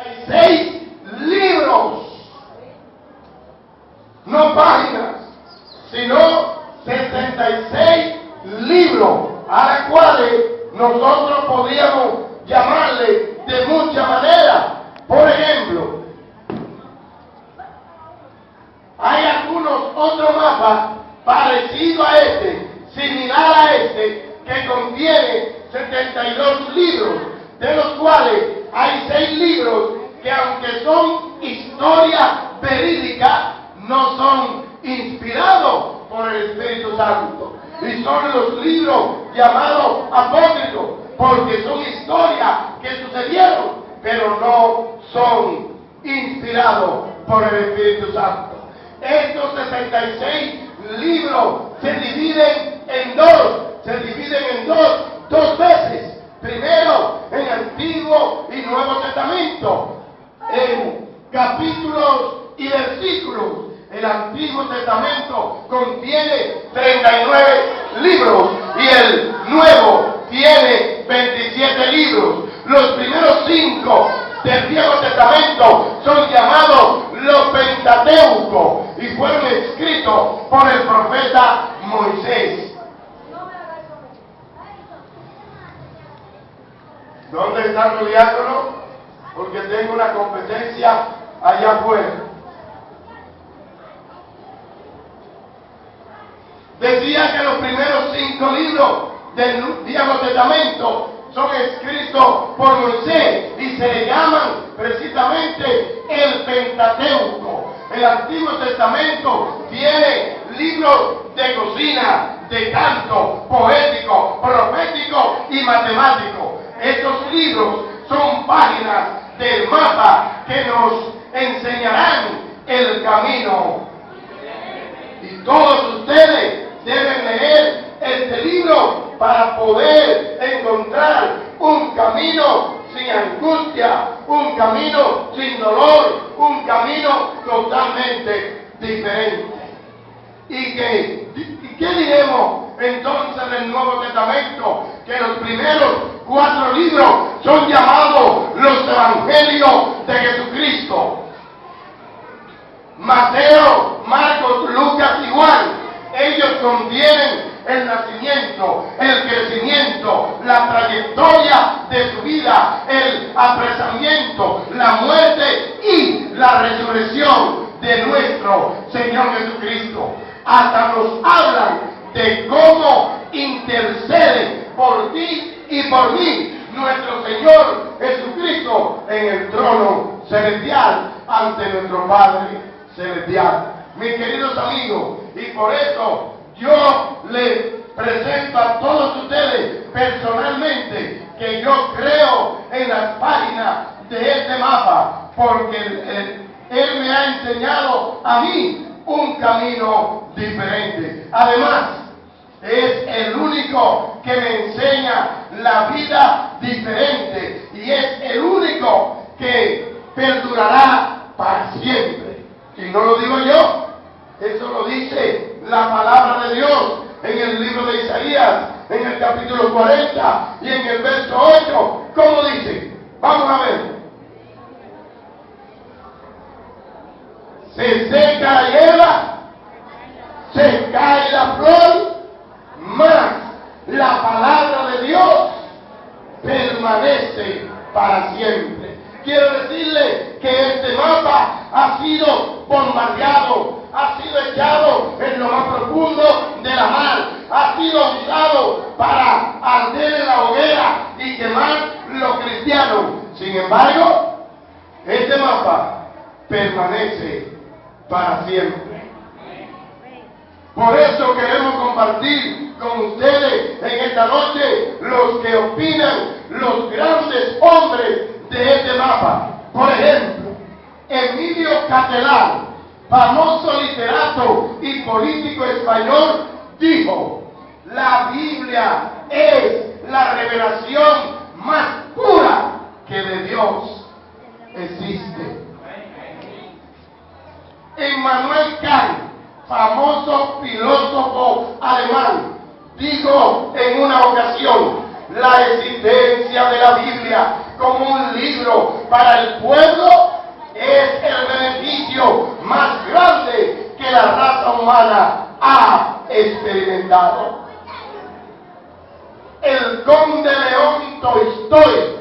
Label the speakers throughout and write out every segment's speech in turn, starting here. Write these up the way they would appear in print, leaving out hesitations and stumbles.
Speaker 1: 66 libros, no páginas, sino 66 libros, a los cuales nosotros podríamos llamarle de muchas maneras. Por ejemplo, hay algunos otros mapas parecidos a este, similar a este, que contiene 72 libros, de los cuales hay 6 libros que, aunque son historias verídicas, no son inspirados por el Espíritu Santo. Y son los libros llamados apócrifos, porque son historias que sucedieron, pero no son inspirados por el Espíritu Santo. Estos 66 libros se dividen en dos veces. Primero, en Antiguo y Nuevo Testamento, en capítulos y versículos. El Antiguo Testamento contiene 39 libros y el Nuevo tiene 27 libros. Los primeros 5 del Viejo Testamento son llamados los Pentateucos y fueron escritos por el profeta Moisés. ¿Dónde están los diáconos? Porque tengo una competencia allá afuera. Decía que los primeros 5 libros del Viejo Testamento son escritos por Moisés y se le llaman precisamente el Pentateuco. El Antiguo Testamento tiene libros de cocina, de canto, poético, profético y matemático. Estos libros son páginas del mapa que nos enseñarán el camino. Y todos ustedes deben leer este libro para poder encontrar un camino sin angustia, un camino sin dolor, un camino totalmente diferente. ¿Y qué diremos entonces del Nuevo Testamento? Que los primeros 4 libros son llamados los Evangelios de Jesucristo. Mateo, Marcos, Lucas y Juan. Ellos contienen el nacimiento, el crecimiento, la trayectoria de su vida, el apresamiento, la muerte y la resurrección de nuestro Señor Jesucristo. Hasta nos hablan de cómo intercede por ti y por mí nuestro Señor Jesucristo en el trono celestial ante nuestro Padre celestial. Mis queridos amigos, y por eso yo les presento a todos ustedes personalmente que yo creo en las páginas de este mapa, porque Él me ha enseñado a mí un camino diferente. Además, es el único que me enseña la vida diferente y es el único que perdurará para siempre. Y no lo digo yo, eso lo dice la palabra de Dios en el libro de Isaías, en el capítulo 40 y en el verso 8. ¿Cómo dice? Vamos a ver. Se seca la hierba, se cae la flor, mas la palabra de Dios permanece para siempre. Quiero decirle que este mapa ha sido bombardeado, ha sido echado en lo más profundo de la mar, ha sido usado para arder en la hoguera y quemar los cristianos. Sin embargo, este mapa permanece para siempre. Por eso queremos compartir con ustedes en esta noche los que opinan los grandes hombres de este mapa. Por ejemplo, Emilio Catelán, famoso literato y político español, dijo: la Biblia es la revelación más pura que de Dios existe. Emmanuel Kant, famoso filósofo alemán, dijo en una ocasión: la existencia de la Biblia como un libro para el pueblo, es el beneficio más grande que la raza humana ha experimentado. El conde León Tolstói,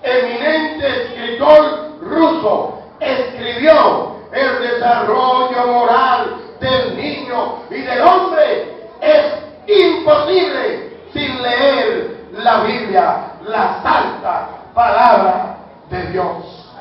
Speaker 1: eminente escritor ruso, escribió: el desarrollo moral del niño y del hombre es imposible sin leer la Biblia, la santa palabra de Dios.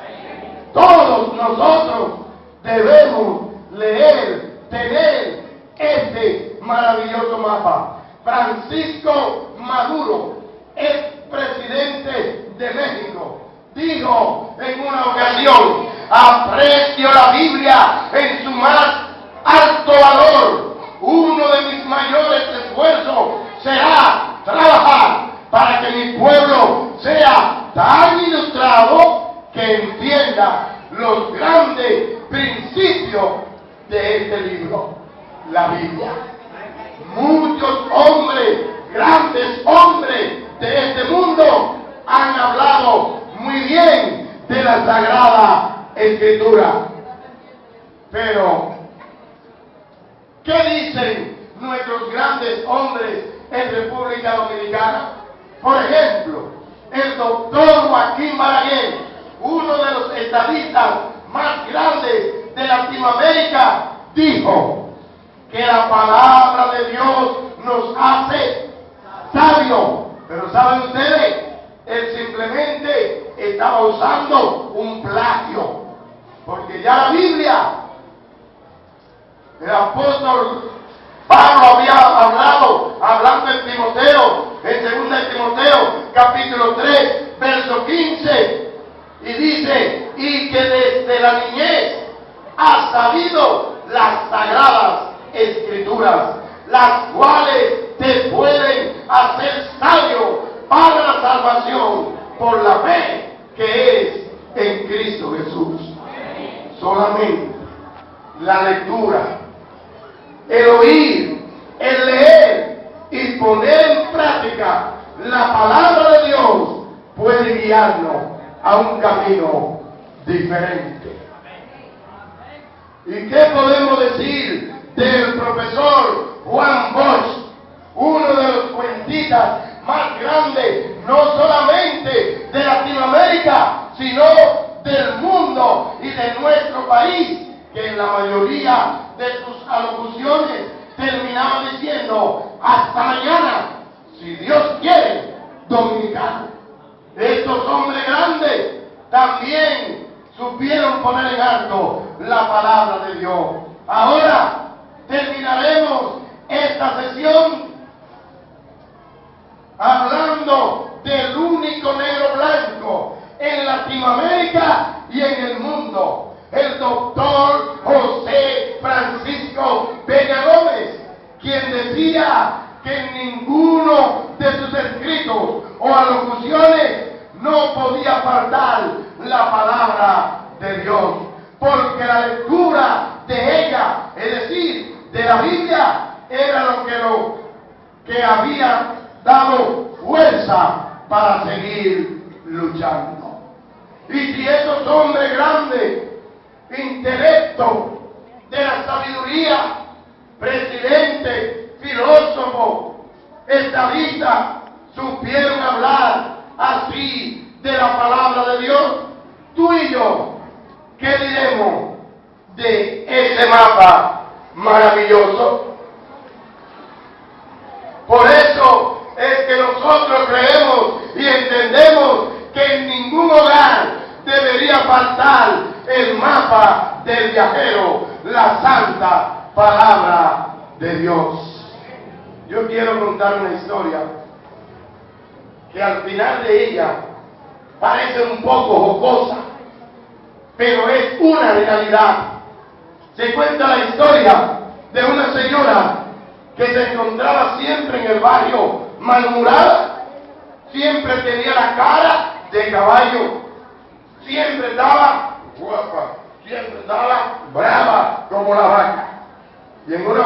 Speaker 1: Todos nosotros debemos leer, tener este maravilloso mapa. Francisco Maduro, expresidente de México, dijo en una ocasión: aprecio la Biblia en su más alto valor. Uno de mis mayores esfuerzos será trabajar para que mi pueblo sea tan ilustrado que entienda los grandes principios de este libro, la Biblia. Muchos hombres, grandes hombres de este mundo, han hablado muy bien de la Sagrada Escritura. Pero, ¿qué dicen nuestros grandes hombres en República Dominicana? Por ejemplo, el doctor Joaquín Balaguer, uno de los estadistas más grandes de Latinoamérica, dijo que la palabra de Dios nos hace sabios. Pero ¿saben ustedes? Él simplemente estaba usando un plagio, porque ya la Biblia, el apóstol Pablo había hablando en Timoteo, en 2 Timoteo, capítulo 3, verso 15, y dice: y que desde la niñez has sabido las sagradas Escrituras, las cuales te pueden hacer sabio para la salvación por la fe que es en Cristo Jesús. Solamente la lectura, el oír, el leer y poner en práctica la palabra de Dios puede guiarnos a un camino diferente. ¿Y qué podemos decir del profesor Juan Bosch, uno de los cuentistas más grandes, no solamente de Latinoamérica, sino del mundo y de nuestro país, que en la mayoría de sus alocuciones terminaba diciendo: hasta mañana, si Dios quiere, dominicano? Estos hombres grandes también supieron poner en alto la palabra de Dios. Ahora terminaremos esta sesión hablando del único negro blanco en Latinoamérica y en el mundo, el doctor José Francisco Peña Gómez, quien decía que en ninguno de sus escritos o alocuciones no podía faltar la palabra de Dios, porque la lectura de ella, es decir, de la Biblia, era lo que había dado fuerza para seguir luchando. Y si esos hombres grandes, intelecto, de la sabiduría, presidente, filósofo, estadista, supieron hablar así de la palabra de Dios, tú y yo, ¿qué diremos de ese mapa maravilloso? Por eso es que nosotros creemos y entendemos que en ningún hogar debería faltar el mapa del viajero, la santa palabra de Dios. Yo quiero contar una historia que al final de ella parece un poco jocosa, pero es una realidad. Se cuenta la historia de una señora que se encontraba siempre en el barrio malhumorada, siempre tenía la cara de caballo, siempre estaba guapa, siempre estaba brava como la vaca. Y en una